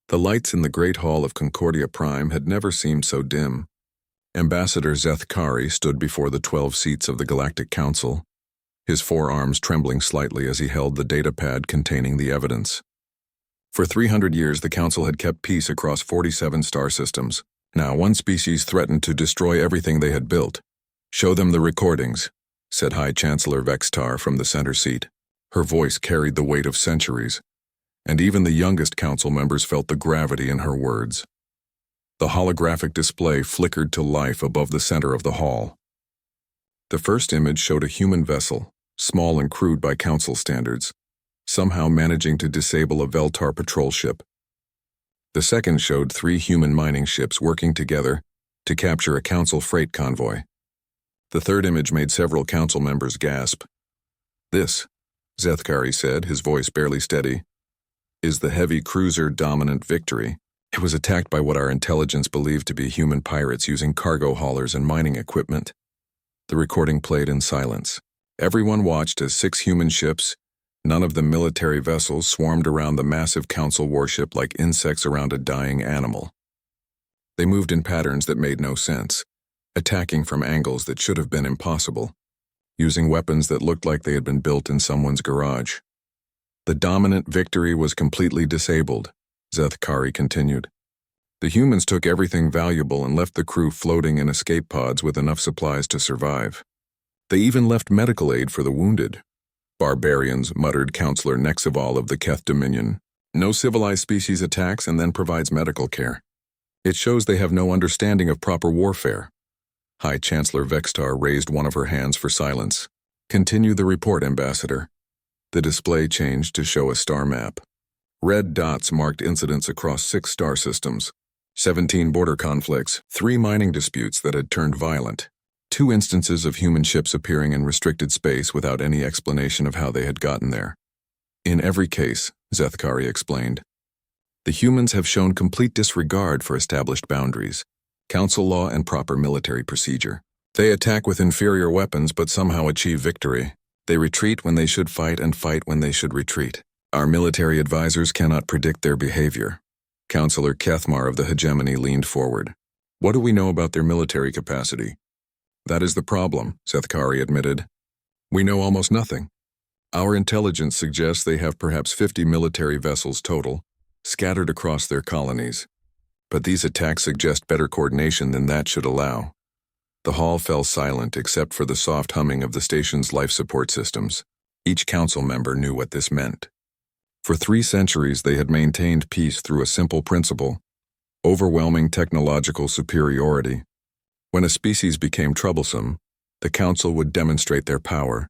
The lights in the Great Hall of Concordia Prime had never seemed so dim. Ambassador Zethkari stood before the 12 seats of the Galactic Council, his forearms trembling slightly as he held the datapad containing the evidence. For 300 years, the Council had kept peace across 47 star systems. Now, one species threatened to destroy everything they had built. "Show them the recordings," said High Chancellor Vextar from the center seat. Her voice carried the weight of centuries, and even the youngest council members felt the gravity in her words. The holographic display flickered to life above the center of the hall. The first image showed a human vessel, small and crude by council standards, somehow managing to disable a Veltar patrol ship. The second showed 3 human mining ships working together to capture a council freight convoy. The third image made several council members gasp. "This," Zethkari said, his voice barely steady, "is the heavy cruiser Dominant Victory. It was attacked by what our intelligence believed to be human pirates using cargo haulers and mining equipment." The recording played in silence. Everyone watched as 6 human ships, none of them military vessels, swarmed around the massive council warship like insects around a dying animal. They moved in patterns that made no sense, attacking from angles that should have been impossible, using weapons that looked like they had been built in someone's garage. "The Dominant Victory was completely disabled," Zethkari continued. "The humans took everything valuable and left the crew floating in escape pods with enough supplies to survive. They even left medical aid for the wounded." "Barbarians," muttered Counselor Nexival of the Keth Dominion. "No civilized species attacks and then provides medical care. It shows they have no understanding of proper warfare." High Chancellor Vextar raised one of her hands for silence. "Continue the report, Ambassador." The display changed to show a star map. Red dots marked incidents across 6 star systems, 17 border conflicts, 3 mining disputes that had turned violent, 2 instances of human ships appearing in restricted space without any explanation of how they had gotten there. "In every case," Zethkari explained, "the humans have shown complete disregard for established boundaries, council law, and proper military procedure. They attack with inferior weapons but somehow achieve victory. They retreat when they should fight and fight when they should retreat. Our military advisors cannot predict their behavior." Counselor Kethmar of the Hegemony leaned forward. "What do we know about their military capacity?" "That is the problem," Zethkari admitted. "We know almost nothing. Our intelligence suggests they have perhaps 50 military vessels total, scattered across their colonies. But these attacks suggest better coordination than that should allow." The hall fell silent except for the soft humming of the station's life support systems. Each council member knew what this meant. For 3 centuries they had maintained peace through a simple principle: overwhelming technological superiority. When a species became troublesome, the council would demonstrate their power,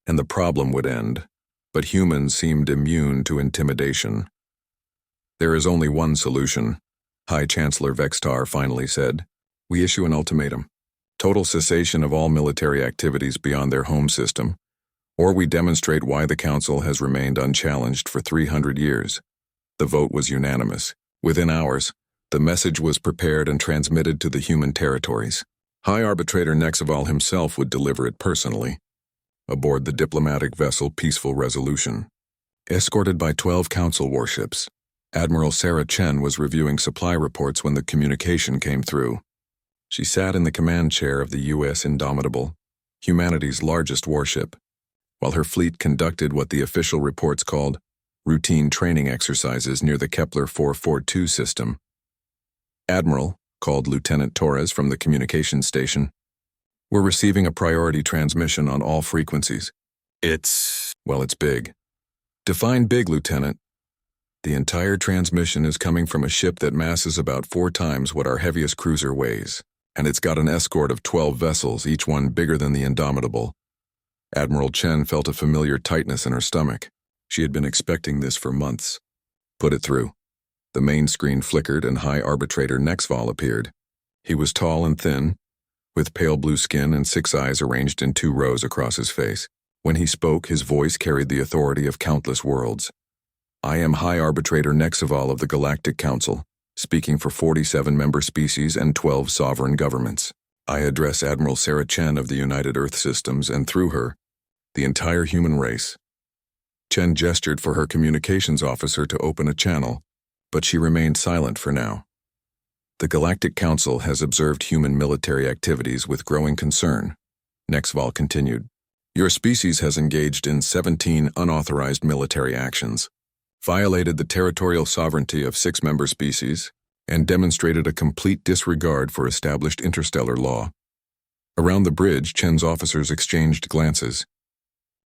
and the problem would end, but humans seemed immune to intimidation. "There is only one solution," High Chancellor Vextar finally said. "We issue an ultimatum. Total cessation of all military activities beyond their home system, or we demonstrate why the Council has remained unchallenged for 300 years. The vote was unanimous. Within hours, the message was prepared and transmitted to the human territories. High Arbitrator Nexival himself would deliver it personally, aboard the diplomatic vessel Peaceful Resolution. Escorted by 12 Council warships, Admiral Sarah Chen was reviewing supply reports when the communication came through. She sat in the command chair of the U.S. Indomitable, humanity's largest warship, while her fleet conducted what the official reports called routine training exercises near the Kepler 442 system. "Admiral," called Lieutenant Torres from the communications station, "we're receiving a priority transmission on all frequencies. It's big." "Define big, Lieutenant." "The entire transmission is coming from a ship that masses about 4 times what our heaviest cruiser weighs, and it's got an escort of 12 vessels, each one bigger than the Indomitable." Admiral Chen felt a familiar tightness in her stomach. She had been expecting this for months. "Put it through." The main screen flickered and High Arbitrator Nexval appeared. He was tall and thin, with pale blue skin and 6 eyes arranged in 2 rows across his face. When he spoke, his voice carried the authority of countless worlds. "I am High Arbitrator Nexival of the Galactic Council, speaking for 47 member species and 12 sovereign governments. I address Admiral Sarah Chen of the United Earth Systems, and through her, the entire human race." Chen gestured for her communications officer to open a channel, but she remained silent for now. The Galactic Council has observed human military activities with growing concern, Nexval continued. Your species has engaged in 17 unauthorized military actions, violated the territorial sovereignty of 6 member species, and demonstrated a complete disregard for established interstellar law. Around the bridge, Chen's officers exchanged glances.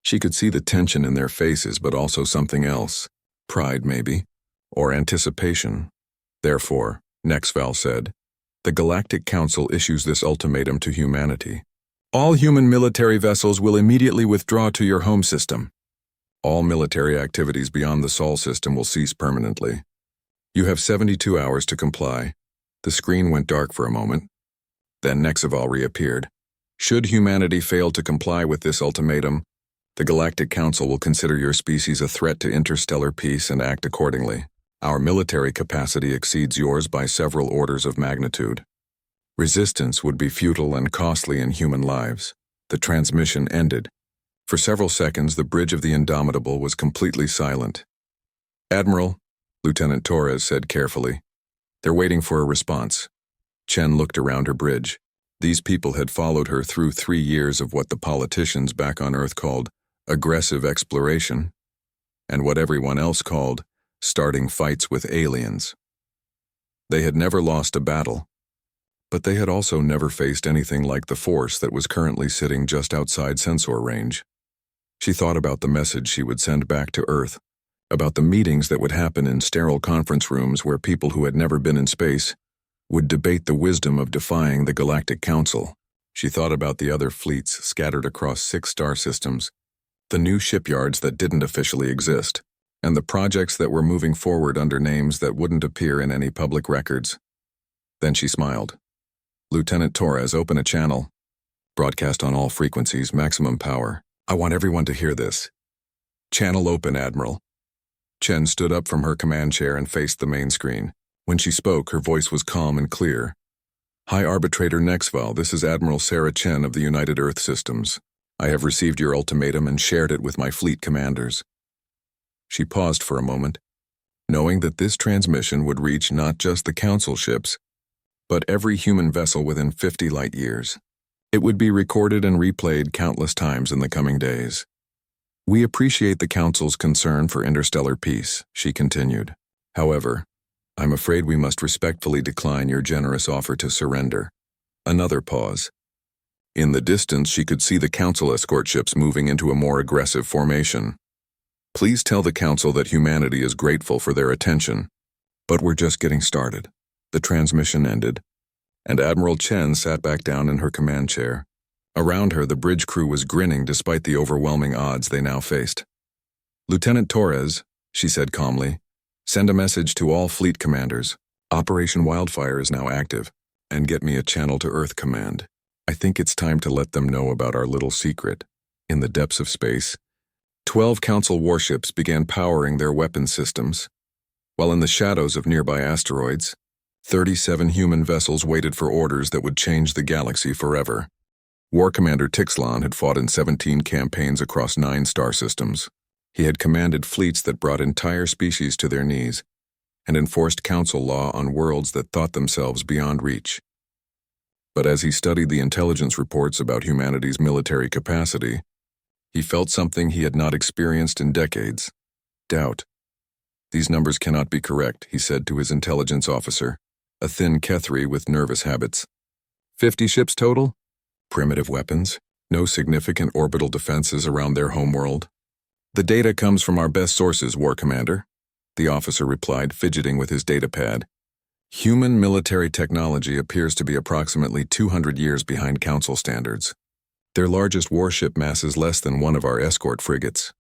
She could see the tension in their faces, but also something else. Pride, maybe, or anticipation. Therefore, Nexval said, the Galactic Council issues this ultimatum to humanity. All human military vessels will immediately withdraw to your home system. All military activities beyond the Sol system will cease permanently. You have 72 hours to comply. The screen went dark for a moment. Then Nexval reappeared. Should humanity fail to comply with this ultimatum, the Galactic Council will consider your species a threat to interstellar peace and act accordingly. Our military capacity exceeds yours by several orders of magnitude. Resistance would be futile and costly in human lives. The transmission ended. For several seconds, the bridge of the Indomitable was completely silent. Admiral, Lieutenant Torres said carefully. They're waiting for a response. Chen looked around her bridge. These people had followed her through 3 years of what the politicians back on Earth called aggressive exploration, and what everyone else called starting fights with aliens. They had never lost a battle, but they had also never faced anything like the force that was currently sitting just outside sensor range. She thought about the message she would send back to Earth, about the meetings that would happen in sterile conference rooms where people who had never been in space would debate the wisdom of defying the Galactic Council. She thought about the other fleets scattered across 6 star systems, the new shipyards that didn't officially exist, and the projects that were moving forward under names that wouldn't appear in any public records. Then she smiled. Lieutenant Torres, open a channel. Broadcast on all frequencies, maximum power. I want everyone to hear this. Channel open, Admiral. Chen stood up from her command chair and faced the main screen. When she spoke, her voice was calm and clear. High Arbitrator Nexval, this is Admiral Sarah Chen of the United Earth Systems. I have received your ultimatum and shared it with my fleet commanders. She paused for a moment, knowing that this transmission would reach not just the Council ships, but every human vessel within 50 light years. It would be recorded and replayed countless times in the coming days. We appreciate the Council's concern for interstellar peace, she continued. However, I'm afraid we must respectfully decline your generous offer to surrender. Another pause. In the distance, she could see the Council escort ships moving into a more aggressive formation. Please tell the Council that humanity is grateful for their attention, but we're just getting started. The transmission ended, and Admiral Chen sat back down in her command chair. Around her, the bridge crew was grinning despite the overwhelming odds they now faced. Lieutenant Torres, she said calmly, send a message to all fleet commanders. Operation Wildfire is now active, and get me a channel to Earth Command. I think it's time to let them know about our little secret. In the depths of space, 12 Council warships began powering their weapon systems, while in the shadows of nearby asteroids, 37 human vessels waited for orders that would change the galaxy forever. War Commander Tixlan had fought in 17 campaigns across 9 star systems. He had commanded fleets that brought entire species to their knees and enforced Council law on worlds that thought themselves beyond reach. But as he studied the intelligence reports about humanity's military capacity, he felt something he had not experienced in decades: doubt. These numbers cannot be correct, he said to his intelligence officer, a thin Kethri with nervous habits. 50 ships total? Primitive weapons? No significant orbital defenses around their homeworld? The data comes from our best sources, War Commander, the officer replied, fidgeting with his datapad. Human military technology appears to be approximately 200 years behind Council standards. Their largest warship mass is less than one of our escort frigates.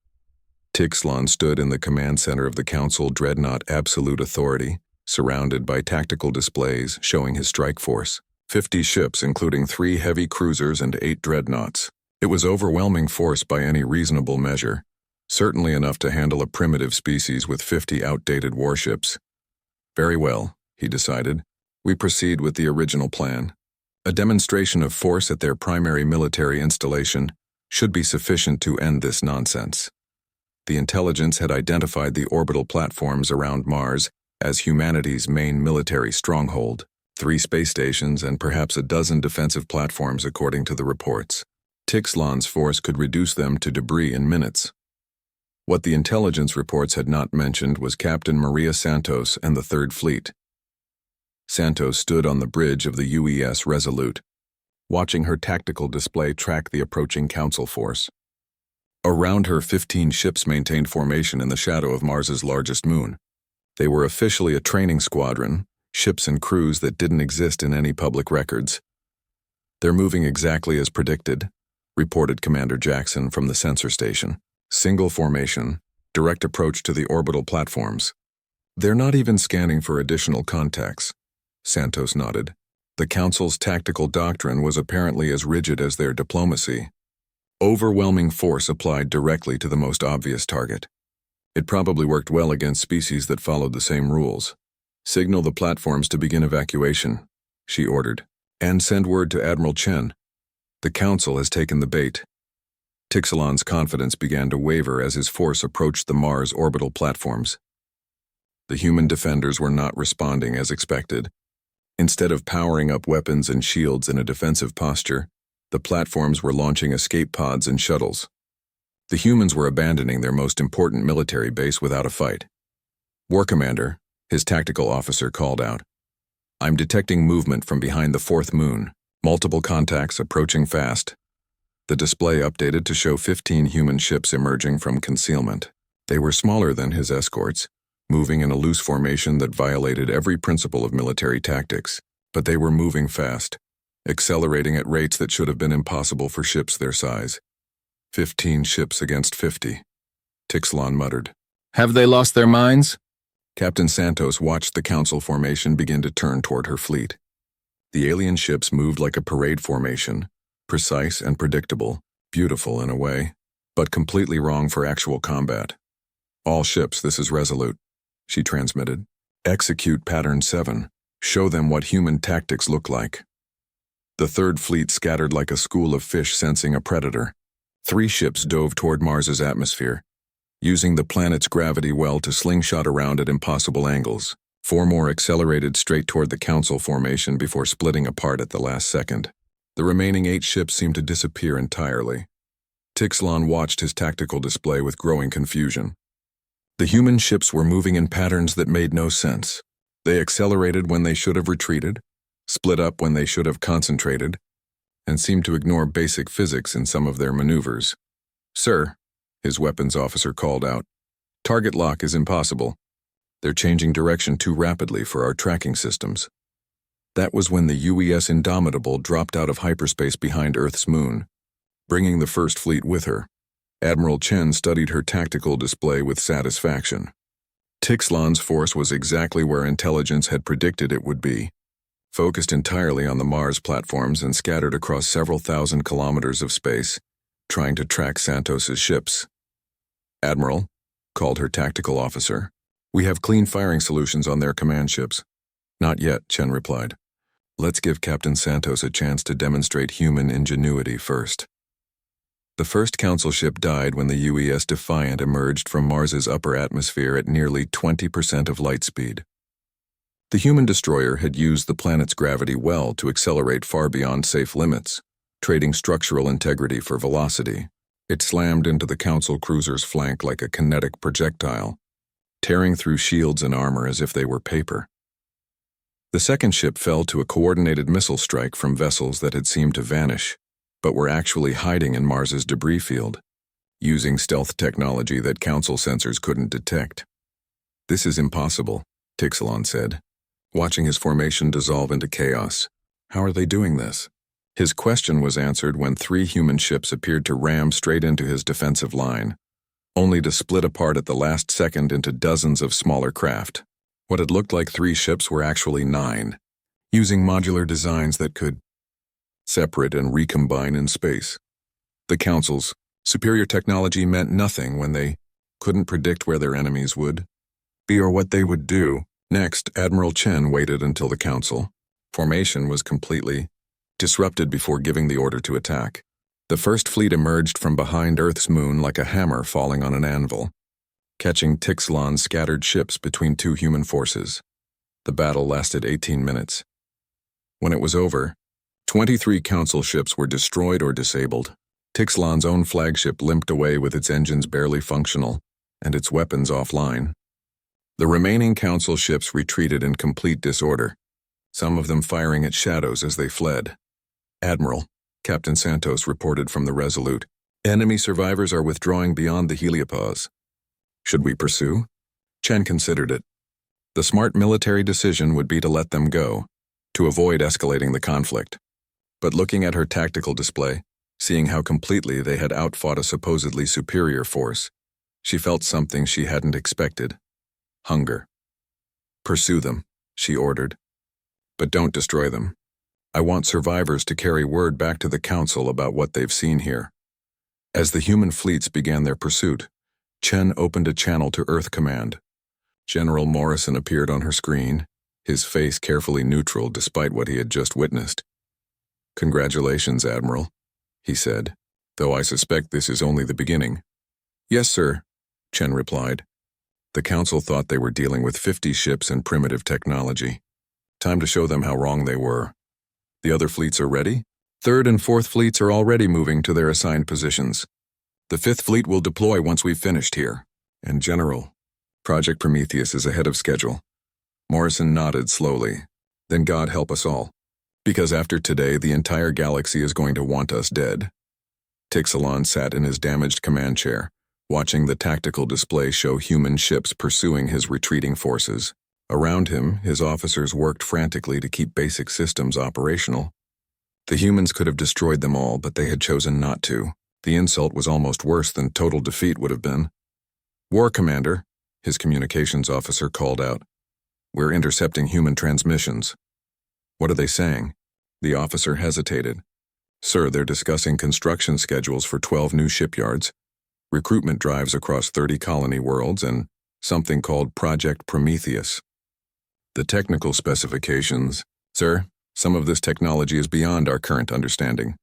Tixlan stood in the command center of the Council dreadnought Absolute Authority, surrounded by tactical displays showing his strike force. 50 ships, including 3 heavy cruisers and 8 dreadnoughts. It was overwhelming force by any reasonable measure, certainly enough to handle a primitive species with 50 outdated warships. Very well, he decided. We proceed with the original plan. A demonstration of force at their primary military installation should be sufficient to end this nonsense. The intelligence had identified the orbital platforms around Mars as humanity's main military stronghold, 3 space stations and perhaps a dozen defensive platforms according to the reports. Tixlan's force could reduce them to debris in minutes. What the intelligence reports had not mentioned was Captain Maria Santos and the Third Fleet. Santos stood on the bridge of the UES Resolute, watching her tactical display track the approaching Council force. Around her, 15 ships maintained formation in the shadow of Mars's largest moon. They were officially a training squadron, ships and crews that didn't exist in any public records. "They're moving exactly as predicted," reported Commander Jackson from the sensor station. "Single formation, direct approach to the orbital platforms. They're not even scanning for additional contacts." Santos nodded. The Council's tactical doctrine was apparently as rigid as their diplomacy. Overwhelming force applied directly to the most obvious target. It probably worked well against species that followed the same rules. "Signal the platforms to begin evacuation," she ordered, "and send word to Admiral Chen. The Council has taken the bait." Tixlan's confidence began to waver as his force approached the Mars orbital platforms. The human defenders were not responding as expected. Instead of powering up weapons and shields in a defensive posture, the platforms were launching escape pods and shuttles. The humans were abandoning their most important military base without a fight. "War Commander," his tactical officer called out, "I'm detecting movement from behind the 4th moon. Multiple contacts approaching fast." The display updated to show 15 human ships emerging from concealment. They were smaller than his escorts, moving in a loose formation that violated every principle of military tactics, but they were moving fast, accelerating at rates that should have been impossible for ships their size. 15 ships against 50. Tixlan muttered. "Have they lost their minds?" Captain Santos watched the Council formation begin to turn toward her fleet. The alien ships moved like a parade formation, precise and predictable, beautiful in a way, but completely wrong for actual combat. "All ships, this is Resolute," she transmitted. "Execute Pattern 7. Show them what human tactics look like." The Third Fleet scattered like a school of fish sensing a predator. 3 ships dove toward Mars's atmosphere, using the planet's gravity well to slingshot around at impossible angles. 4 more accelerated straight toward the Council formation before splitting apart at the last second. The remaining 8 ships seemed to disappear entirely. Tixlan watched his tactical display with growing confusion. The human ships were moving in patterns that made no sense. They accelerated when they should have retreated, split up when they should have concentrated, and seemed to ignore basic physics in some of their maneuvers. "Sir," his weapons officer called out, "target lock is impossible. They're changing direction too rapidly for our tracking systems." That was when the UES Indomitable dropped out of hyperspace behind Earth's moon, bringing the First Fleet with her. Admiral Chen studied her tactical display with satisfaction. Tixlan's force was exactly where intelligence had predicted it would be, focused entirely on the Mars platforms and scattered across several thousand kilometers of space, trying to track Santos's ships. "Admiral," called her tactical officer, "we have clean firing solutions on their command ships." "Not yet," Chen replied. "Let's give Captain Santos a chance to demonstrate human ingenuity first." The first Council ship died when the UES Defiant emerged from Mars's upper atmosphere at nearly 20% of light speed. The human destroyer had used the planet's gravity well to accelerate far beyond safe limits, trading structural integrity for velocity. It slammed into the Council cruiser's flank like a kinetic projectile, tearing through shields and armor as if they were paper. The second ship fell to a coordinated missile strike from vessels that had seemed to vanish, but were actually hiding in Mars's debris field, using stealth technology that Council sensors couldn't detect. "This is impossible," Tixlan said, watching his formation dissolve into chaos. "How are they doing this?" His question was answered when 3 human ships appeared to ram straight into his defensive line, only to split apart at the last second into dozens of smaller craft. What had looked like 3 ships were actually 9, using modular designs that could separate and recombine in space. The Council's superior technology meant nothing when they couldn't predict where their enemies would be or what they would do. Next, Admiral Chen waited until the Council formation was completely disrupted before giving the order to attack. The First Fleet emerged from behind Earth's moon like a hammer falling on an anvil. catching Tixlan's scattered ships between two human forces. The battle lasted 18 minutes. When it was over, 23 Council ships were destroyed or disabled. Tixlan's own flagship limped away with its engines barely functional and its weapons offline. The remaining Council ships retreated in complete disorder, some of them firing at shadows as they fled. "Admiral," Captain Santos reported from the Resolute, "enemy survivors are withdrawing beyond the heliopause. Should we pursue?" Chen considered it. The smart military decision would be to let them go, to avoid escalating the conflict. But looking at her tactical display, seeing how completely they had outfought a supposedly superior force, she felt something she hadn't expected. Hunger. "Pursue them," she ordered. "But don't destroy them. I want survivors to carry word back to the Council about what they've seen here." As the human fleets began their pursuit, Chen opened a channel to Earth Command. General Morrison appeared on her screen, his face carefully neutral despite what he had just witnessed. "Congratulations, Admiral," he said, "though I suspect this is only the beginning." "Yes, sir," Chen replied. The Council thought they were dealing with 50 ships and primitive technology. Time to show them how wrong they were. "The other fleets are ready?" "Third and fourth fleets are already moving to their assigned positions. The fifth fleet will deploy once we've finished here." "And General, Project Prometheus is ahead of schedule." Morrison nodded slowly. "Then God help us all. Because after today, the entire galaxy is going to want us dead." Tixlan sat in his damaged command chair, watching the tactical display show human ships pursuing his retreating forces. Around him, his officers worked frantically to keep basic systems operational. The humans could have destroyed them all, but they had chosen not to. The insult was almost worse than total defeat would have been. "War Commander," his communications officer called out. "We're intercepting human transmissions." "What are they saying?" The officer hesitated. "Sir, they're discussing construction schedules for 12 new shipyards, recruitment drives across 30 colony worlds, and something called Project Prometheus." "The technical specifications." "Sir, some of this technology is beyond our current understanding."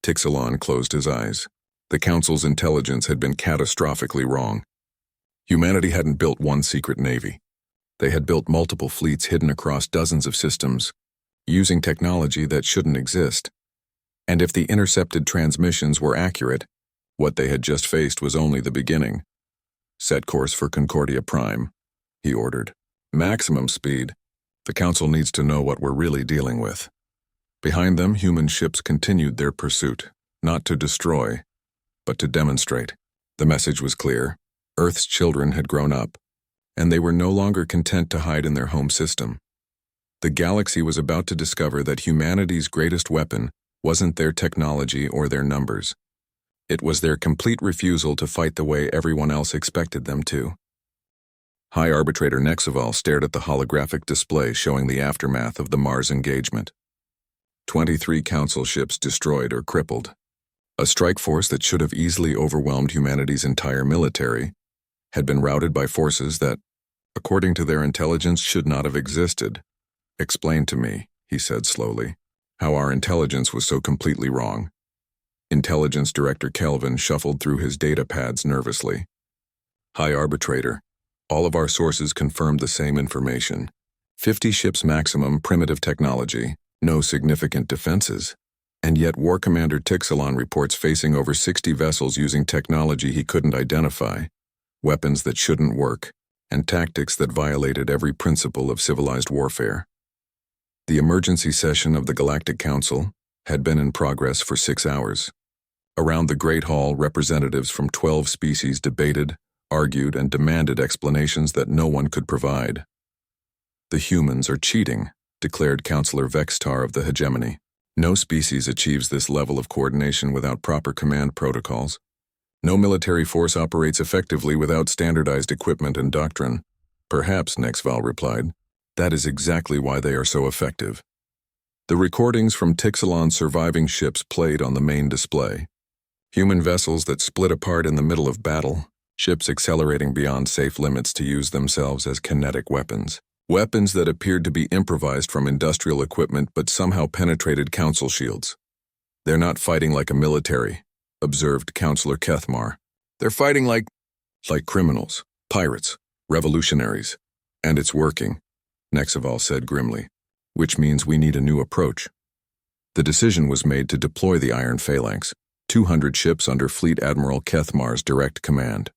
Tixlan closed his eyes. The Council's intelligence had been catastrophically wrong. Humanity hadn't built one secret navy. They had built multiple fleets hidden across dozens of systems, using technology that shouldn't exist. And if the intercepted transmissions were accurate, what they had just faced was only the beginning. "Set course for Concordia Prime," he ordered. "Maximum speed. The Council needs to know what we're really dealing with." Behind them, human ships continued their pursuit, not to destroy, but to demonstrate. The message was clear. Earth's children had grown up, and they were no longer content to hide in their home system. The galaxy was about to discover that humanity's greatest weapon wasn't their technology or their numbers. It was their complete refusal to fight the way everyone else expected them to. High Arbitrator Nexaval stared at the holographic display showing the aftermath of the Mars engagement. 23 Council ships destroyed or crippled. A strike force that should have easily overwhelmed humanity's entire military had been routed by forces that, according to their intelligence, should not have existed. "Explain to me," he said slowly, "how our intelligence was so completely wrong." Intelligence Director Kelvin shuffled through his data pads nervously. "High Arbitrator, all of our sources confirmed the same information. 50 ships maximum primitive technology, no significant defenses. And yet War Commander Tixlan reports facing over 60 vessels using technology he couldn't identify, weapons that shouldn't work, and tactics that violated every principle of civilized warfare." The emergency session of the Galactic Council had been in progress for 6 hours. Around the Great Hall, representatives from 12 species debated, argued, and demanded explanations that no one could provide. "The humans are cheating," declared Councillor Vextar of the Hegemony. "No species achieves this level of coordination without proper command protocols. No military force operates effectively without standardized equipment and doctrine." "Perhaps," Nexval replied. "That is exactly why they are so effective." The recordings from Tixlan's surviving ships played on the main display. Human vessels that split apart in the middle of battle, ships accelerating beyond safe limits to use themselves as kinetic weapons. Weapons that appeared to be improvised from industrial equipment but somehow penetrated Council shields. "They're not fighting like a military," observed Councillor Kethmar. "They're fighting like criminals." Pirates, revolutionaries. And it's working, Nexaval said grimly, which means we need a new approach. The decision was made to deploy the Iron Phalanx, 200 ships under Fleet Admiral Kethmar's direct command.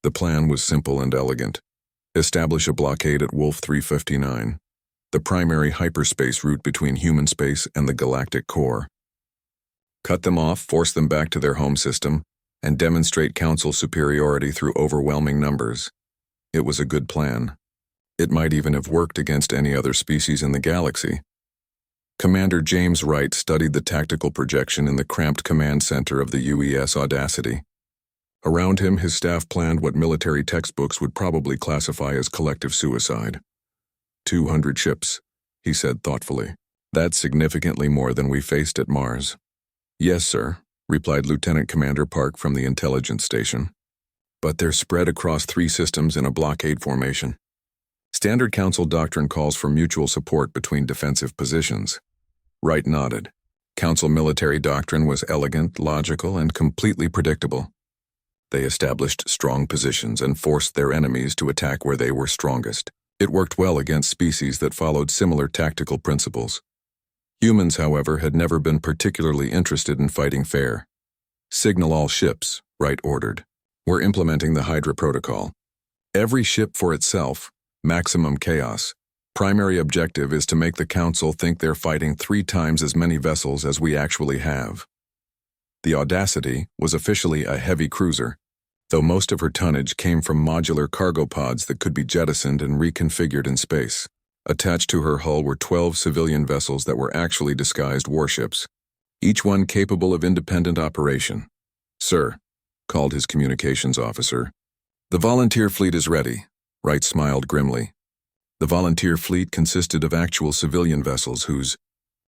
The plan was simple and elegant. Establish a blockade at Wolf 359, the primary hyperspace route between human space and the galactic core. Cut them off, force them back to their home system, and demonstrate Council superiority through overwhelming numbers. It was a good plan. It might even have worked against any other species in the galaxy. Commander James Wright studied the tactical projection in the cramped command center of the UES Audacity. Around him, his staff planned what military textbooks would probably classify as collective suicide. 200 ships, he said thoughtfully. That's significantly more than we faced at Mars. Yes, sir, replied Lieutenant Commander Park from the intelligence station. But they're spread across 3 systems in a blockade formation. Standard Council doctrine calls for mutual support between defensive positions. Wright nodded. Council military doctrine was elegant, logical, and completely predictable. They established strong positions and forced their enemies to attack where they were strongest. It worked well against species that followed similar tactical principles. Humans, however, had never been particularly interested in fighting fair. Signal all ships, Wright ordered. We're implementing the Hydra Protocol. Every ship for itself, maximum chaos. Primary objective is to make the Council think they're fighting 3 times as many vessels as we actually have. The Audacity was officially a heavy cruiser, though most of her tonnage came from modular cargo pods that could be jettisoned and reconfigured in space. Attached to her hull were 12 civilian vessels that were actually disguised warships, each one capable of independent operation. Sir, called his communications officer. The volunteer fleet is ready, Wright smiled grimly. The volunteer fleet consisted of actual civilian vessels whose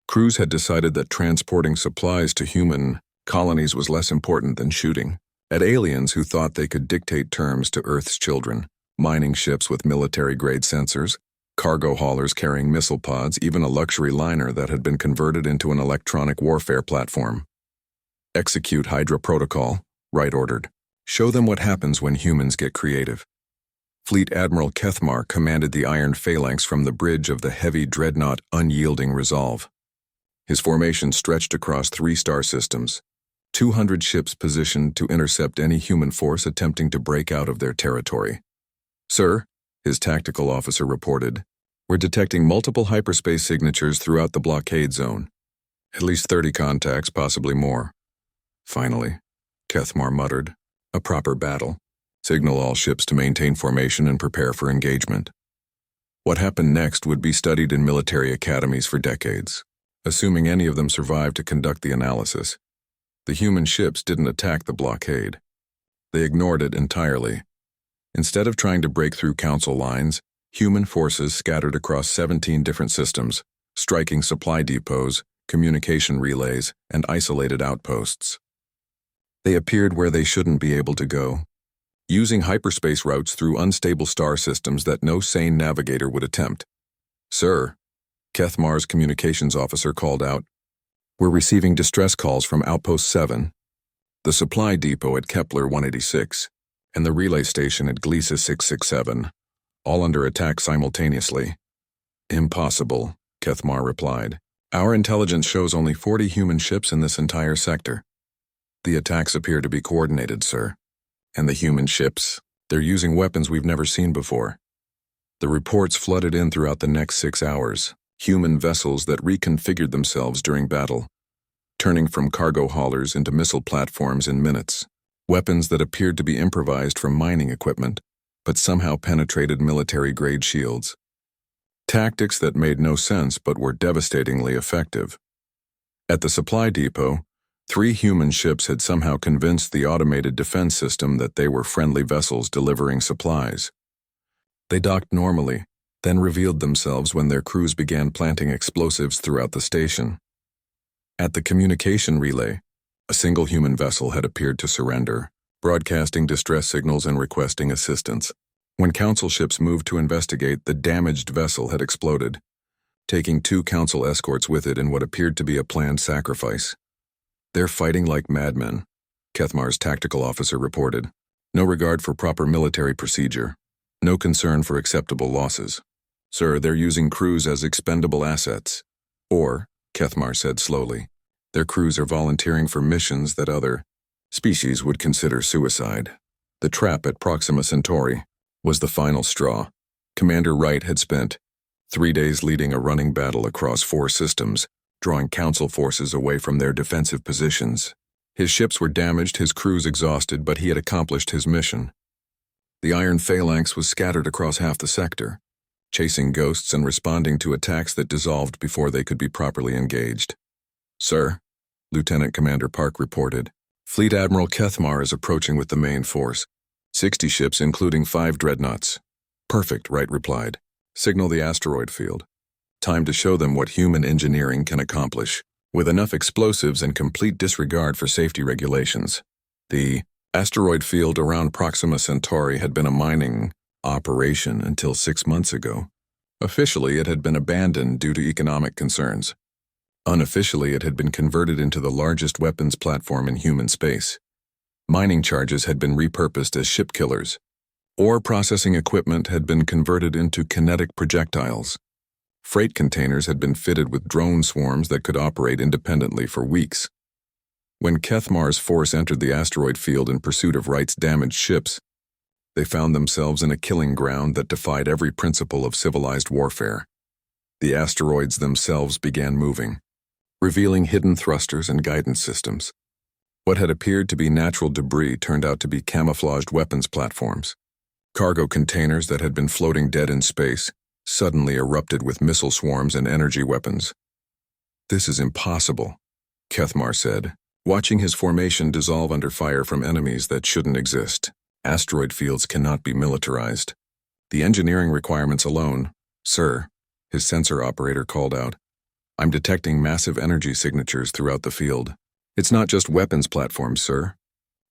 crews had decided that transporting supplies to human colonies was less important than shooting at aliens who thought they could dictate terms to Earth's children, mining ships with military-grade sensors, cargo haulers carrying missile pods, even a luxury liner that had been converted into an electronic warfare platform. Execute Hydra Protocol, Wright ordered. Show them what happens when humans get creative. Fleet Admiral Kethmar commanded the Iron Phalanx from the bridge of the heavy dreadnought Unyielding Resolve. His formation stretched across 3 star systems, 200 ships positioned to intercept any human force attempting to break out of their territory. Sir, his tactical officer reported, we're detecting multiple hyperspace signatures throughout the blockade zone. At least 30 contacts, possibly more. Finally, Kethmar muttered, a proper battle. Signal all ships to maintain formation and prepare for engagement. What happened next would be studied in military academies for decades, assuming any of them survived to conduct the analysis. The human ships didn't attack the blockade. They ignored it entirely. Instead of trying to break through Council lines, human forces scattered across 17 different systems, striking supply depots, communication relays, and isolated outposts. They appeared where they shouldn't be able to go, using hyperspace routes through unstable star systems that no sane navigator would attempt. Sir, Kethmar's communications officer called out, we're receiving distress calls from Outpost 7, the supply depot at Kepler 186, and the relay station at Gliese 667, all under attack simultaneously. Impossible, Kethmar replied. Our intelligence shows only 40 human ships in this entire sector. The attacks appear to be coordinated, sir. And the human ships, they're using weapons we've never seen before. The reports flooded in throughout the next 6 hours, human vessels that reconfigured themselves during battle, turning from cargo haulers into missile platforms in minutes, weapons that appeared to be improvised from mining equipment, but somehow penetrated military-grade shields. Tactics that made no sense but were devastatingly effective. At the supply depot, 3 human ships had somehow convinced the automated defense system that they were friendly vessels delivering supplies. They docked normally, then revealed themselves when their crews began planting explosives throughout the station. At the communication relay, a single human vessel had appeared to surrender, broadcasting distress signals and requesting assistance. When Council ships moved to investigate, the damaged vessel had exploded, taking 2 Council escorts with it in what appeared to be a planned sacrifice. They're fighting like madmen, Kethmar's tactical officer reported. No regard for proper military procedure. No concern for acceptable losses. Sir, they're using crews as expendable assets. Or, Kethmar said slowly, their crews are volunteering for missions that other species would consider suicide. The trap at Proxima Centauri was the final straw. Commander Wright had spent 3 days leading a running battle across 4 systems, drawing Council forces away from their defensive positions. His ships were damaged, his crews exhausted, but he had accomplished his mission. The Iron Phalanx was scattered across half the sector, chasing ghosts and responding to attacks that dissolved before they could be properly engaged. Sir, Lieutenant Commander Park reported, Fleet Admiral Kethmar is approaching with the main force. 60 ships, including 5 dreadnoughts. Perfect, Wright replied. Signal the asteroid field. Time to show them what human engineering can accomplish, with enough explosives and complete disregard for safety regulations. The asteroid field around Proxima Centauri had been a mining operation until 6 months ago. Officially, it had been abandoned due to economic concerns. Unofficially, it had been converted into the largest weapons platform in human space. Mining charges had been repurposed as ship killers. Ore processing equipment had been converted into kinetic projectiles. Freight containers had been fitted with drone swarms that could operate independently for weeks. When Kethmar's force entered the asteroid field in pursuit of Wright's damaged ships, they found themselves in a killing ground that defied every principle of civilized warfare. The asteroids themselves began moving, revealing hidden thrusters and guidance systems. What had appeared to be natural debris turned out to be camouflaged weapons platforms. Cargo containers that had been floating dead in space suddenly erupted with missile swarms and energy weapons. This is impossible, Kethmar said, watching his formation dissolve under fire from enemies that shouldn't exist. Asteroid fields cannot be militarized. The engineering requirements alone, sir, his sensor operator called out. I'm detecting massive energy signatures throughout the field. It's not just weapons platforms, sir.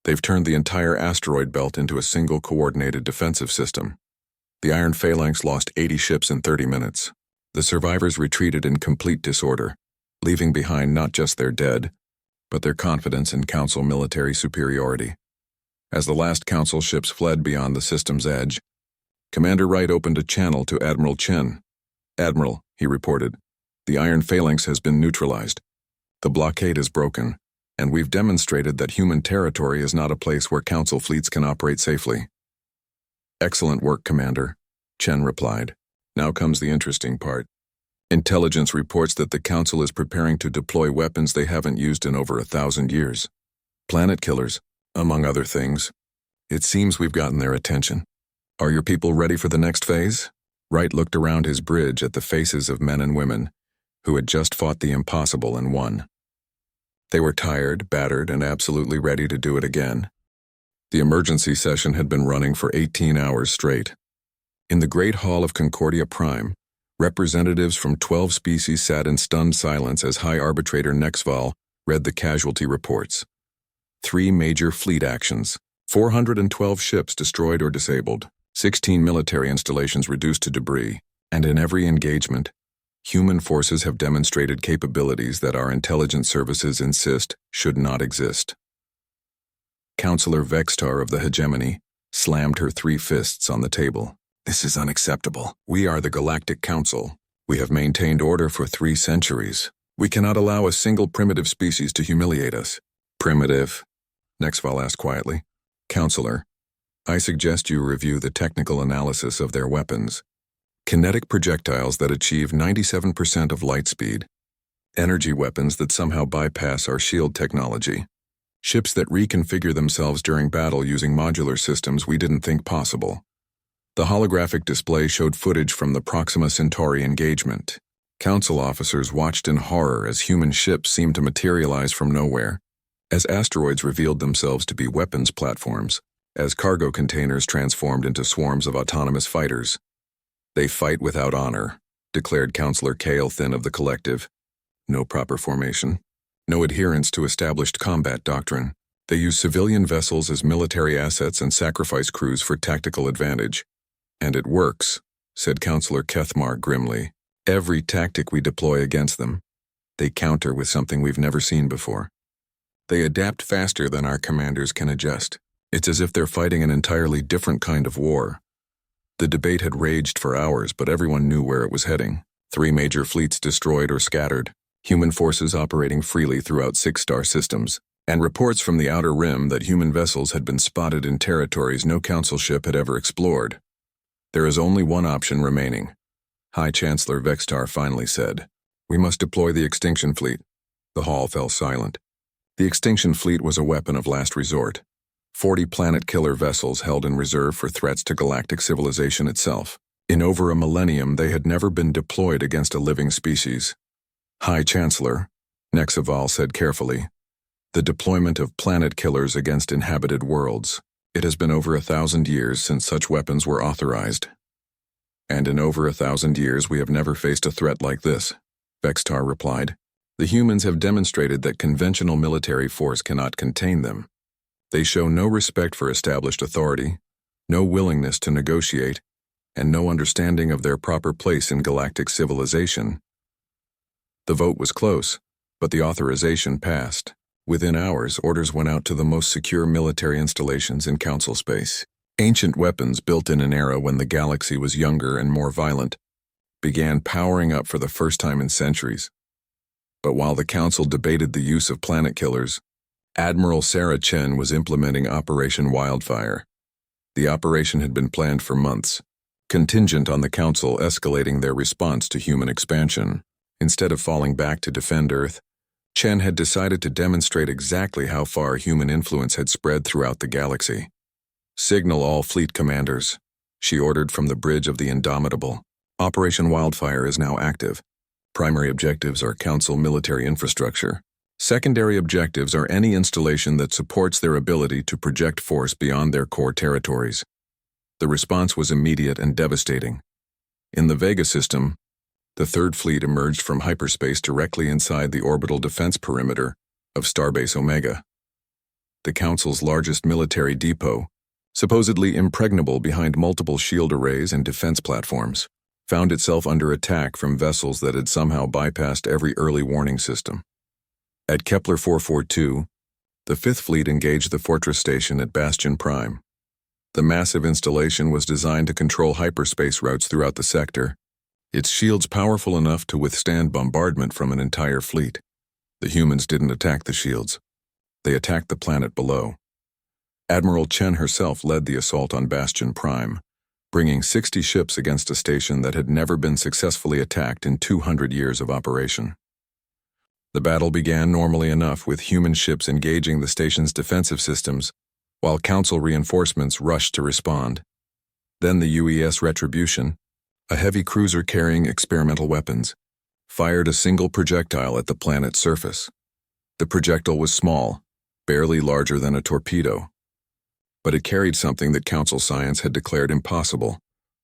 They've turned the entire asteroid belt into a single coordinated defensive system. The Iron Phalanx lost 80 ships in 30 minutes. The survivors retreated in complete disorder, leaving behind not just their dead, but their confidence in Council military superiority. As the last Council ships fled beyond the system's edge, Commander Wright opened a channel to Admiral Chen. Admiral, he reported, the Iron Phalanx has been neutralized. The blockade is broken, and we've demonstrated that human territory is not a place where Council fleets can operate safely. Excellent work, Commander, Chen replied. Now comes the interesting part. Intelligence reports that the Council is preparing to deploy weapons they haven't used in over 1,000 years. Planet killers, among other things. It seems we've gotten their attention. Are your people ready for the next phase? Wright looked around his bridge at the faces of men and women who had just fought the impossible and won. They were tired, battered, and absolutely ready to do it again. The emergency session had been running for 18 hours straight. In the Great Hall of Concordia Prime, representatives from 12 species sat in stunned silence as High Arbitrator Nexval read the casualty reports. 3 major fleet actions, 412 ships destroyed or disabled, 16 military installations reduced to debris, and in every engagement, human forces have demonstrated capabilities that our intelligence services insist should not exist. Counselor Vextar of the Hegemony slammed her 3 fists on the table. This is unacceptable. We are the Galactic Council. We have maintained order for 3 centuries. We cannot allow a single primitive species to humiliate us. Primitive? Nexval asked quietly. Counselor, I suggest you review the technical analysis of their weapons. Kinetic projectiles that achieve 97% of light speed. Energy weapons that somehow bypass our shield technology. Ships that reconfigure themselves during battle using modular systems we didn't think possible. The holographic display showed footage from the Proxima Centauri engagement. Council officers watched in horror as human ships seemed to materialize from nowhere, as asteroids revealed themselves to be weapons platforms, as cargo containers transformed into swarms of autonomous fighters. They fight without honor, declared Counselor Cale Thin of the Collective. No proper formation. No adherence to established combat doctrine. They use civilian vessels as military assets and sacrifice crews for tactical advantage. And it works, said Counselor Kethmar grimly. Every tactic we deploy against them, they counter with something we've never seen before. They adapt faster than our commanders can adjust. It's as if they're fighting an entirely different kind of war. The debate had raged for hours, but everyone knew where it was heading. 3 major fleets destroyed or scattered, human forces operating freely throughout 6-star systems, and reports from the Outer Rim that human vessels had been spotted in territories no Council ship had ever explored. There is only one option remaining, High Chancellor Vextar finally said. We must deploy the Extinction Fleet. The hall fell silent. The Extinction Fleet was a weapon of last resort. 40 planet-killer vessels held in reserve for threats to galactic civilization itself. In over a millennium, they had never been deployed against a living species. High Chancellor, Nexaval said carefully, the deployment of planet killers against inhabited worlds. It has been over 1,000 years since such weapons were authorized. And in over 1,000 years we have never faced a threat like this, Vextar replied. The humans have demonstrated that conventional military force cannot contain them. They show no respect for established authority, no willingness to negotiate, and no understanding of their proper place in galactic civilization. The vote was close, but the authorization passed. Within hours, orders went out to the most secure military installations in Council space. Ancient weapons built in an era when the galaxy was younger and more violent began powering up for the first time in centuries. But while the Council debated the use of planet killers, Admiral Sarah Chen was implementing Operation Wildfire. The operation had been planned for months, contingent on the Council escalating their response to human expansion. Instead of falling back to defend Earth, Chen had decided to demonstrate exactly how far human influence had spread throughout the galaxy. Signal all fleet commanders, she ordered from the bridge of the Indomitable. Operation Wildfire is now active. Primary objectives are Council military infrastructure. Secondary objectives are any installation that supports their ability to project force beyond their core territories. The response was immediate and devastating. In the Vega system, the Third Fleet emerged from hyperspace directly inside the orbital defense perimeter of Starbase Omega. The Council's largest military depot, supposedly impregnable behind multiple shield arrays and defense platforms, found itself under attack from vessels that had somehow bypassed every early warning system. At Kepler 442, the Fifth Fleet engaged the fortress station at Bastion Prime. The massive installation was designed to control hyperspace routes throughout the sector, its shields powerful enough to withstand bombardment from an entire fleet. The humans didn't attack the shields. They attacked the planet below. Admiral Chen herself led the assault on Bastion Prime, bringing 60 ships against a station that had never been successfully attacked in 200 years of operation. The battle began normally enough with human ships engaging the station's defensive systems, while Council reinforcements rushed to respond. Then the UES Retribution, a heavy cruiser carrying experimental weapons, fired a single projectile at the planet's surface. The projectile was small, barely larger than a torpedo. But it carried something that Council science had declared impossible,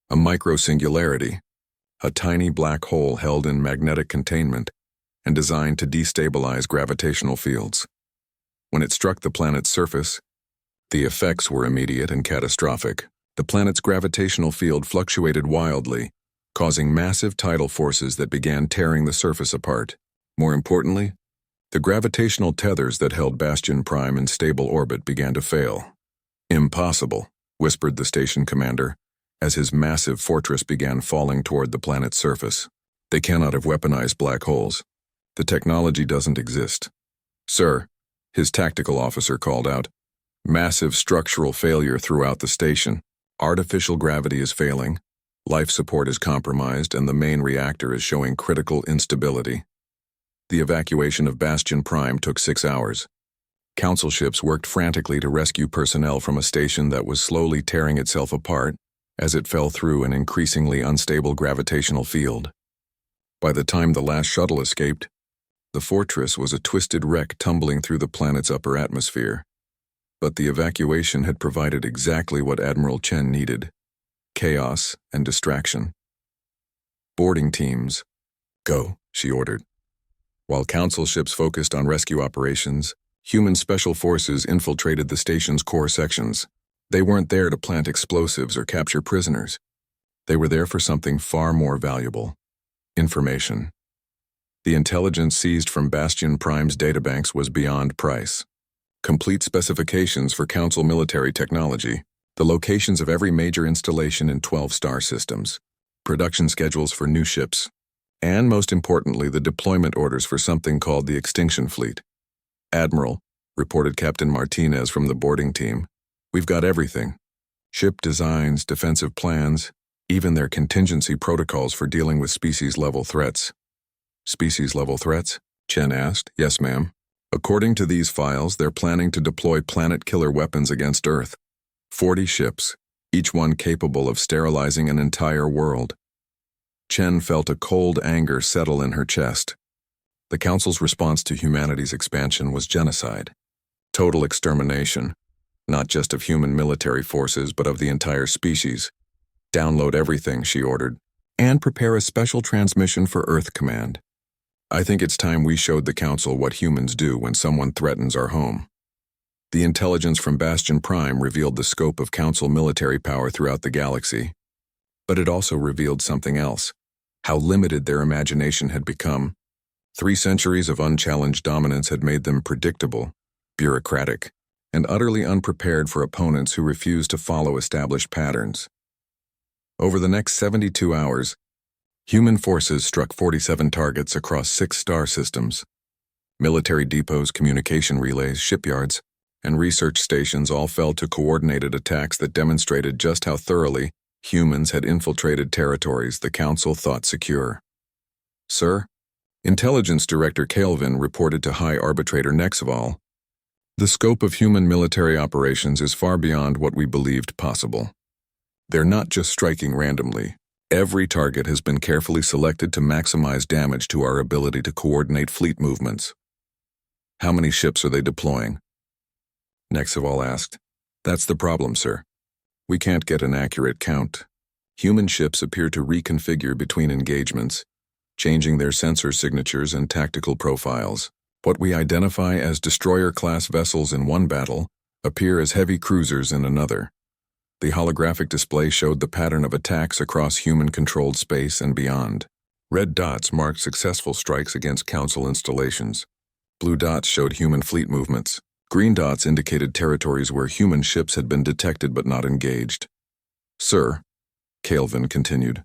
a microsingularity, a tiny black hole held in magnetic containment and designed to destabilize gravitational fields. When it struck the planet's surface, the effects were immediate and catastrophic. The planet's gravitational field fluctuated wildly, causing massive tidal forces that began tearing the surface apart. More importantly, the gravitational tethers that held Bastion Prime in stable orbit began to fail. Impossible, whispered the station commander, as his massive fortress began falling toward the planet's surface. They cannot have weaponized black holes. The technology doesn't exist. Sir, his tactical officer called out. Massive structural failure throughout the station. Artificial gravity is failing, life support is compromised, and the main reactor is showing critical instability. The evacuation of Bastion Prime took 6 hours. Council ships worked frantically to rescue personnel from a station that was slowly tearing itself apart as it fell through an increasingly unstable gravitational field. By the time the last shuttle escaped, the fortress was a twisted wreck tumbling through the planet's upper atmosphere. But the evacuation had provided exactly what Admiral Chen needed: chaos and distraction. Boarding teams, go, she ordered. While Council ships focused on rescue operations, human special forces infiltrated the station's core sections. They weren't there to plant explosives or capture prisoners. They were there for something far more valuable: information. The intelligence seized from Bastion Prime's databanks was beyond price. Complete specifications for Council military technology, the locations of every major installation in 12 star systems, production schedules for new ships, and most importantly, the deployment orders for something called the Extinction Fleet. Admiral, reported Captain Martinez from the boarding team, we've got everything. Ship designs, defensive plans, even their contingency protocols for dealing with species-level threats. Species-level threats? Chen asked. Yes, ma'am. According to these files, they're planning to deploy planet-killer weapons against Earth. 40 ships, each one capable of sterilizing an entire world. Chen felt a cold anger settle in her chest. The Council's response to humanity's expansion was genocide. Total extermination, not just of human military forces, but of the entire species. Download everything, she ordered, and prepare a special transmission for Earth Command. I think it's time we showed the Council what humans do when someone threatens our home. The intelligence from Bastion Prime revealed the scope of Council military power throughout the galaxy. But it also revealed something else, how limited their imagination had become. 3 centuries of unchallenged dominance had made them predictable, bureaucratic, and utterly unprepared for opponents who refused to follow established patterns. Over the next 72 hours, human forces struck 47 targets across 6 star systems. Military depots, communication relays, shipyards, and research stations all fell to coordinated attacks that demonstrated just how thoroughly humans had infiltrated territories the Council thought secure. Sir, Intelligence Director Calvin reported to High Arbitrator Nexval, the scope of human military operations is far beyond what we believed possible. They're not just striking randomly. Every target has been carefully selected to maximize damage to our ability to coordinate fleet movements. How many ships are they deploying? Nexval asked. That's the problem, sir. We can't get an accurate count. Human ships appear to reconfigure between engagements, changing their sensor signatures and tactical profiles. What we identify as destroyer-class vessels in one battle appear as heavy cruisers in another. The holographic display showed the pattern of attacks across human-controlled space and beyond. Red dots marked successful strikes against Council installations. Blue dots showed human fleet movements. Green dots indicated territories where human ships had been detected but not engaged. Sir, Calvin continued,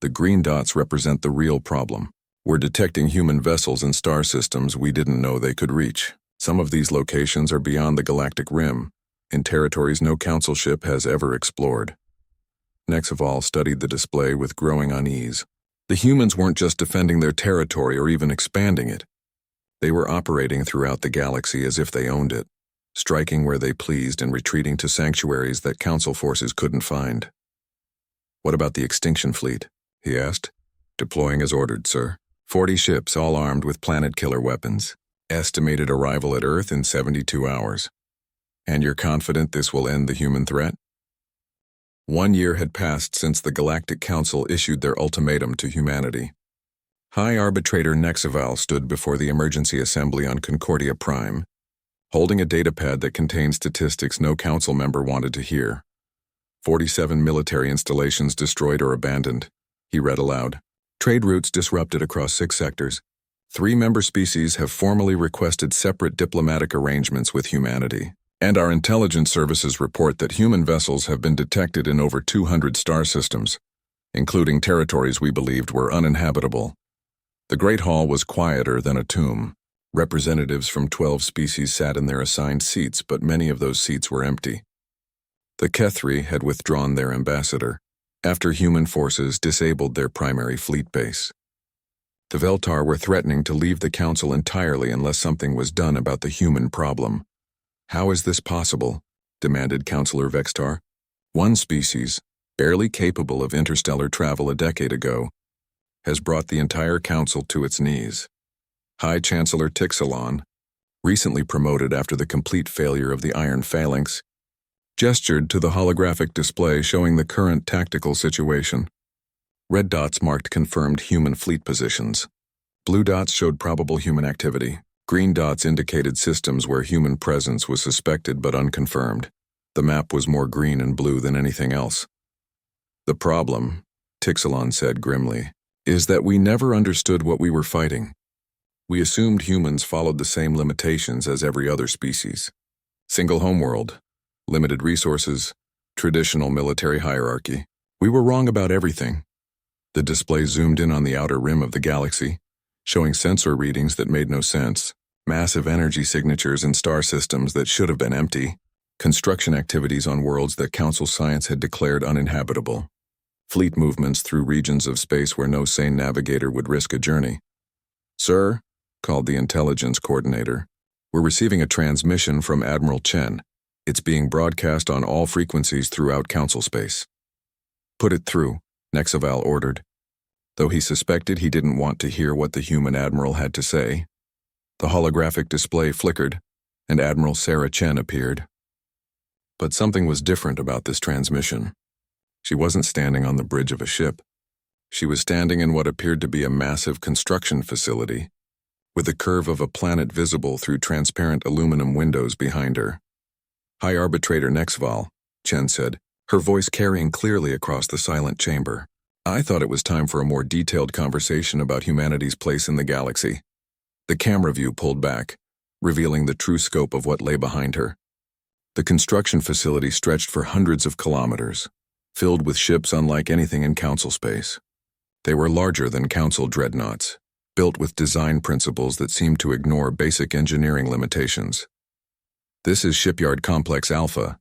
the green dots represent the real problem. We're detecting human vessels in star systems we didn't know they could reach. Some of these locations are beyond the galactic rim, in territories no Council ship has ever explored. Nexval studied the display with growing unease. The humans weren't just defending their territory or even expanding it. They were operating throughout the galaxy as if they owned it, striking where they pleased and retreating to sanctuaries that Council forces couldn't find. What about the Extinction Fleet? He asked. Deploying as ordered, sir. 40 ships, all armed with planet-killer weapons. Estimated arrival at Earth in 72 hours. And you're confident this will end the human threat? 1 year had passed since the Galactic Council issued their ultimatum to humanity. High Arbitrator Nexval stood before the emergency assembly on Concordia Prime, holding a datapad that contained statistics no Council member wanted to hear. 47 military installations destroyed or abandoned, he read aloud. Trade routes disrupted across 6 sectors. 3 member species have formally requested separate diplomatic arrangements with humanity. And our intelligence services report that human vessels have been detected in over 200 star systems, including territories we believed were uninhabitable. The Great Hall was quieter than a tomb. Representatives from 12 species sat in their assigned seats, but many of those seats were empty. The Kethri had withdrawn their ambassador, after human forces disabled their primary fleet base. The Veltar were threatening to leave the Council entirely unless something was done about the human problem. How is this possible? Demanded Councillor Vextar. One species, barely capable of interstellar travel a decade ago, has brought the entire Council to its knees. High Chancellor Tixalon, recently promoted after the complete failure of the Iron Phalanx, gestured to the holographic display showing the current tactical situation. Red dots marked confirmed human fleet positions. Blue dots showed probable human activity. Green dots indicated systems where human presence was suspected but unconfirmed. The map was more green and blue than anything else. The problem, Tixalon said grimly, is that we never understood what we were fighting. We assumed humans followed the same limitations as every other species. Single homeworld, limited resources, traditional military hierarchy. We were wrong about everything. The display zoomed in on the outer rim of the galaxy, showing sensor readings that made no sense, massive energy signatures in star systems that should have been empty, construction activities on worlds that Council science had declared uninhabitable, fleet movements through regions of space where no sane navigator would risk a journey. "Sir," called the intelligence coordinator, "we're receiving a transmission from Admiral Chen. It's being broadcast on all frequencies throughout Council space." "Put it through," Nexaval ordered, though he suspected he didn't want to hear what the human admiral had to say. The holographic display flickered, and Admiral Sarah Chen appeared. But something was different about this transmission. She wasn't standing on the bridge of a ship. She was standing in what appeared to be a massive construction facility, with the curve of a planet visible through transparent aluminum windows behind her. "High Arbitrator Nexval," Chen said, her voice carrying clearly across the silent chamber. "I thought it was time for a more detailed conversation about humanity's place in the galaxy." The camera view pulled back, revealing the true scope of what lay behind her. The construction facility stretched for hundreds of kilometers, filled with ships unlike anything in Council space. They were larger than Council dreadnoughts, built with design principles that seemed to ignore basic engineering limitations. "This is Shipyard Complex Alpha,"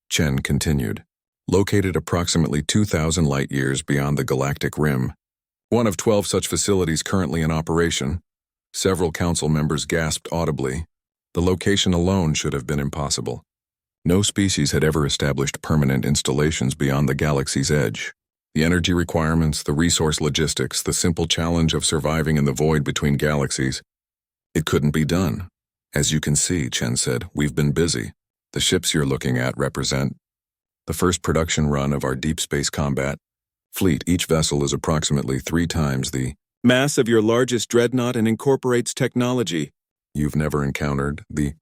Chen continued, "located approximately 2,000 light-years beyond the galactic rim. One of 12 such facilities currently in operation." Several council members gasped audibly. The location alone should have been impossible. No species had ever established permanent installations beyond the galaxy's edge. The energy requirements, the resource logistics, the simple challenge of surviving in the void between galaxies. It couldn't be done. "As you can see," Chen said, "we've been busy. The ships you're looking at represent the first production run of our deep space combat fleet. Each vessel is approximately 3 times the mass of your largest dreadnought and incorporates technology you've never encountered." The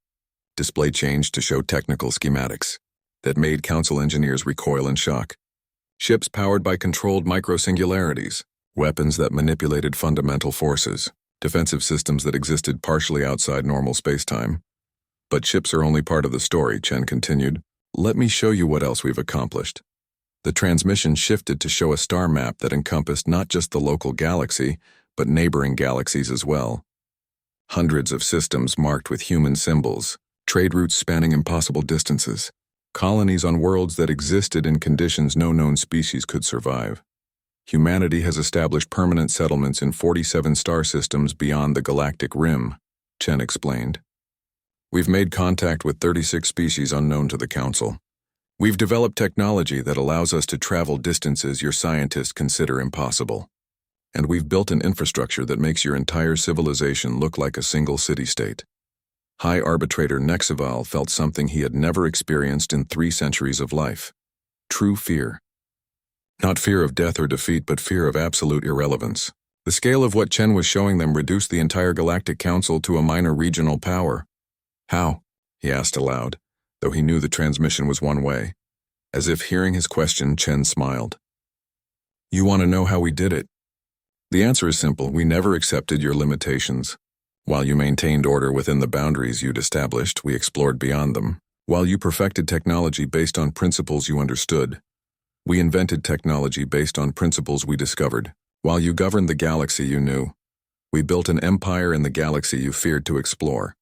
display changed to show technical schematics that made Council engineers recoil in shock. Ships powered by controlled microsingularities, weapons that manipulated fundamental forces, defensive systems that existed partially outside normal spacetime. "But ships are only part of the story," Chen continued. "Let me show you what else we've accomplished." The transmission shifted to show a star map that encompassed not just the local galaxy, but neighboring galaxies as well. Hundreds of systems marked with human symbols, trade routes spanning impossible distances, colonies on worlds that existed in conditions no known species could survive. Humanity has established permanent settlements in 47 star systems beyond the galactic rim, Chen explained. "We've made contact with 36 species unknown to the Council. We've developed technology that allows us to travel distances your scientists consider impossible. And we've built an infrastructure that makes your entire civilization look like a single city-state." High Arbitrator Nexaval felt something he had never experienced in 3 centuries of life. True fear. Not fear of death or defeat, but fear of absolute irrelevance. The scale of what Chen was showing them reduced the entire Galactic Council to a minor regional power. "How?" he asked aloud, though he knew the transmission was one way. As if hearing his question, Chen smiled. "You want to know how we did it? The answer is simple. We never accepted your limitations. While you maintained order within the boundaries you'd established, we explored beyond them. While you perfected technology based on principles you understood, we invented technology based on principles we discovered. While you governed the galaxy you knew, we built an empire in the galaxy you feared to explore."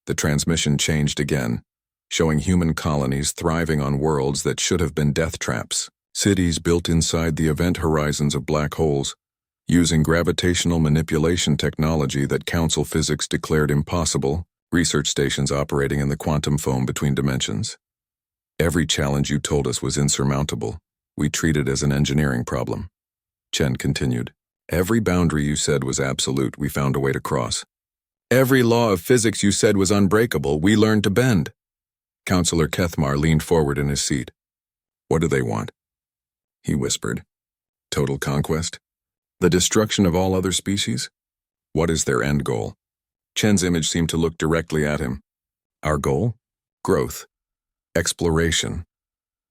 The transmission changed again, showing human colonies thriving on worlds that should have been death traps. Cities built inside the event horizons of black holes, using gravitational manipulation technology that Council physics declared impossible, research stations operating in the quantum foam between dimensions. Every challenge you told us was insurmountable. We treated as an engineering problem. Chen continued. Every boundary you said was absolute, we found a way to cross. Every law of physics you said was unbreakable, we learned to bend. Counselor Kethmar leaned forward in his seat. What do they want? He whispered. Total conquest? The destruction of all other species? What is their end goal? Chen's image seemed to look directly at him. Our goal? Growth. Exploration.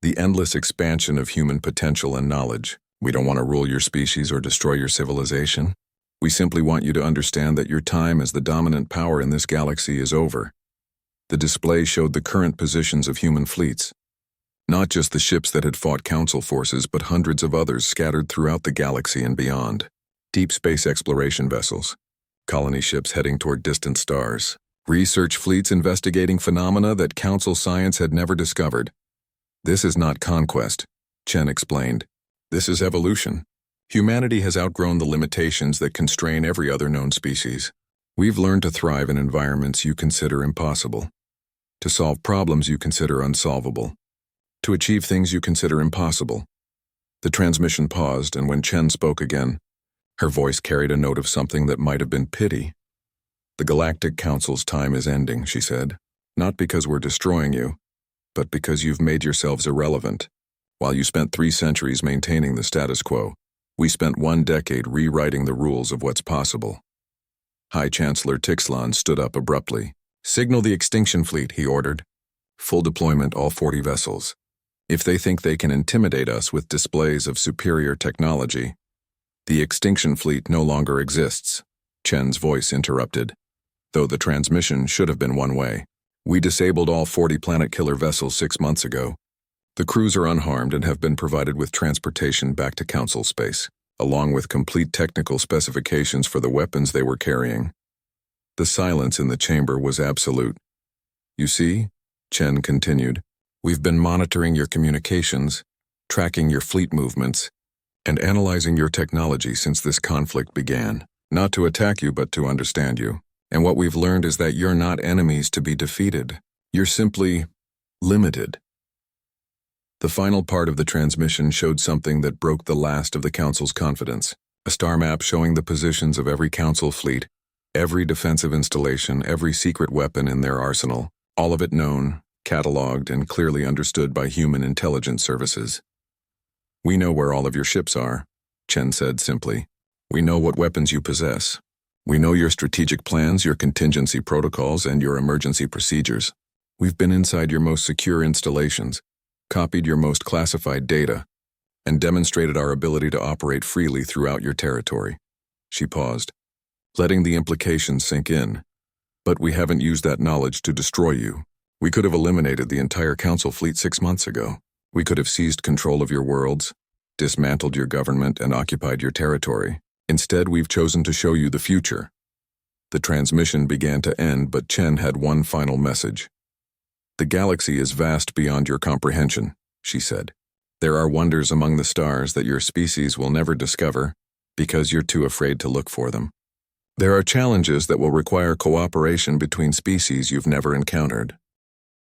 The endless expansion of human potential and knowledge. We don't want to rule your species or destroy your civilization. We simply want you to understand that your time as the dominant power in this galaxy is over. The display showed the current positions of human fleets. Not just the ships that had fought Council forces, but hundreds of others scattered throughout the galaxy and beyond. Deep space exploration vessels, colony ships heading toward distant stars, research fleets investigating phenomena that Council science had never discovered. This is not conquest, Chen explained. This is evolution. Humanity has outgrown the limitations that constrain every other known species. We've learned to thrive in environments you consider impossible, to solve problems you consider unsolvable, to achieve things you consider impossible. The transmission paused, and when Chen spoke again, her voice carried a note of something that might have been pity. The Galactic Council's time is ending, she said. Not because we're destroying you, but because you've made yourselves irrelevant. While you spent 3 centuries maintaining the status quo, we spent 1 decade rewriting the rules of what's possible. High Chancellor Tixlan stood up abruptly. Signal the extinction fleet, he ordered. Full deployment, all 40 vessels. If they think they can intimidate us with displays of superior technology, the extinction fleet no longer exists, Chen's voice interrupted, though the transmission should have been one way. We disabled all 40 planet-killer vessels 6 months ago. The crews are unharmed and have been provided with transportation back to Council space, along with complete technical specifications for the weapons they were carrying. The silence in the chamber was absolute. You see, Chen continued, we've been monitoring your communications, tracking your fleet movements, and analyzing your technology since this conflict began. Not to attack you, but to understand you. And what we've learned is that you're not enemies to be defeated. You're simply limited. The final part of the transmission showed something that broke the last of the Council's confidence. A star map showing the positions of every Council fleet, every defensive installation, every secret weapon in their arsenal, all of it known, cataloged, and clearly understood by human intelligence services. We know where all of your ships are, Chen said simply. We know what weapons you possess. We know your strategic plans, your contingency protocols, and your emergency procedures. We've been inside your most secure installations, copied your most classified data, and demonstrated our ability to operate freely throughout your territory. She paused, letting the implications sink in. But we haven't used that knowledge to destroy you. We could have eliminated the entire Council fleet 6 months ago. We could have seized control of your worlds, dismantled your government, and occupied your territory. Instead, we've chosen to show you the future. The transmission began to end, but Chen had one final message. The galaxy is vast beyond your comprehension, she said. There are wonders among the stars that your species will never discover because you're too afraid to look for them. There are challenges that will require cooperation between species you've never encountered.